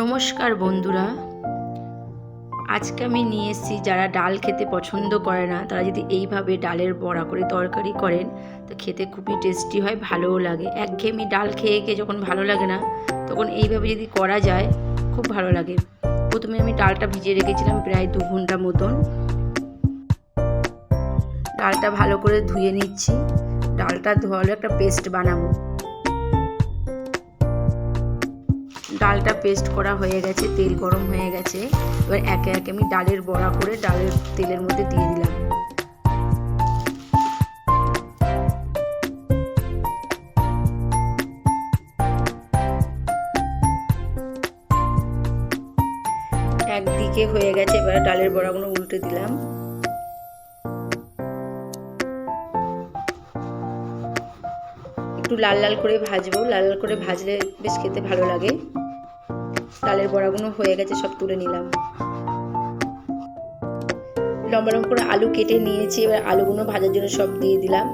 নমস্কার বন্ধুরা, আজকে আমি নিয়ে এসেছি যারা ডাল খেতে পছন্দ করে না তারা যদি এইভাবে ডালের বড়া করে তরকারি করেন তো খেতে খুবই টেস্টি হয়, ভালোও লাগে। একঘেয়েমি ডাল খেয়ে খেয়ে যখন ভালো লাগে না তখন এইভাবে যদি করা যায় খুব ভালো লাগে। প্রথমে আমি ডালটা ভিজিয়ে রেখেছিলাম প্রায় 2 ঘন্টা মতন। ডালটা ভালো করে ধুয়ে নিচ্ছি। ডালটা ধোয়ালে একটা পেস্ট বানাবো। ডালটা পেস্ট করা হয়ে গেছে, তেল গরম হয়ে গেছে। এবার একে একে আমি ডালের বড়া করে ডালের তেলের মধ্যে দিয়ে দিলাম। একদিকে হয়ে গেছে, এবার ডালের বড়াগুলো উল্টে দিলাম। একটু লাল লাল করে ভাজবো, লাল লাল করে ভাজলে বেশ খেতে ভালো লাগে। ডালের বড়াগুলো হয়ে গেছে, সব তুলে নিলাম। লম্বা লম্বা করে আলু কেটে নিয়েছি, এবার আলুগুলো ভাজার জন্য সব দিয়ে দিলাম।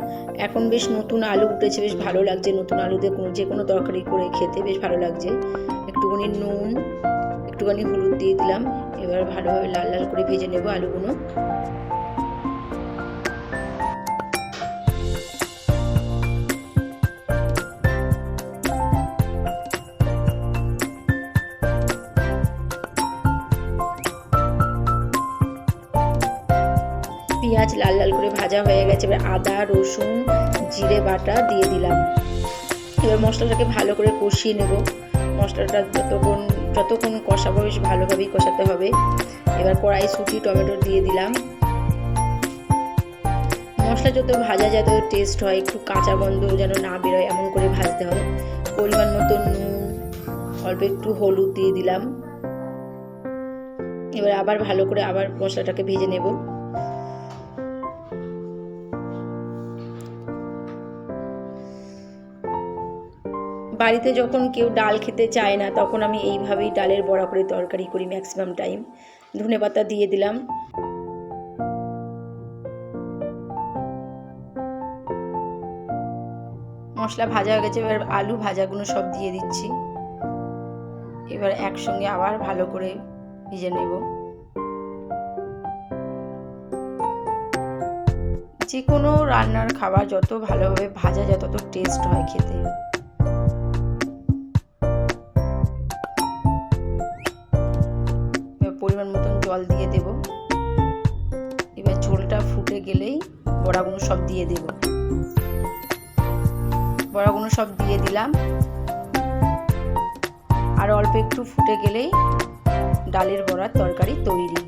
এখন বেশ নতুন আলু উঠেছে, বেশ ভালো লাগছে। নতুন আলু দিয়ে যে কোনো তরকারি করে খেতে বেশ ভালো লাগছে। একটুখানি নুন, একটুখানি হলুদ দিয়ে দিলাম। এবার ভালোভাবে লাল লাল করে ভেজে নেব আলুগুলো। পেঁয়াজ লাল লাল করে ভাজা হয়ে গেছে, এবার আদা রসুন জিরে বাটা দিয়ে দিলাম। এবার মশলাটাকে ভালো করে কষিয়ে নেব। মশলাটা যতক্ষণ কষাবো বেশ ভালোভাবেই কষাতে হবে। এবার কড়াইশুঁটি টমেটো দিয়ে দিলাম। মশলা যত ভাজা যায় তত টেস্ট হয়, একটু কাঁচা গন্ধ যেন না বেরোয় এমন করে ভাজতে হবে। পরিমাণ মতো নুন, অল্প একটু হলুদ দিয়ে দিলাম। এবার আবার ভালো করে আবার মশলাটাকে ভেজে নেব। বাড়িতে যখন কেউ ডাল খেতে চায় না তখন আমি এইভাবেই ডালের বড়া করে তরকারি করি ম্যাক্সিমাম টাইম। ধনেপাতা দিয়ে দিলাম। মশলা ভাজা হয়ে গেছে, এবার আলু ভাজাগুলো সব দিয়ে দিচ্ছি। এবার একসঙ্গে আবার ভালো করে ভেজে নেব। যে কোনো রান্নার খাবার যত ভালোভাবে ভাজা যায় তত টেস্ট হয় খেতে। পরিমাণ মতন জল দিয়ে দেব। এবার ঝোলটা ফুটে গেলেই বড়াগুলো সব দিয়ে দেব। বড়াগুলো সব দিয়ে দিলাম। আর অল্প একটু ফুটে গেলেই ডালের বড়ার তরকারি তৈরি।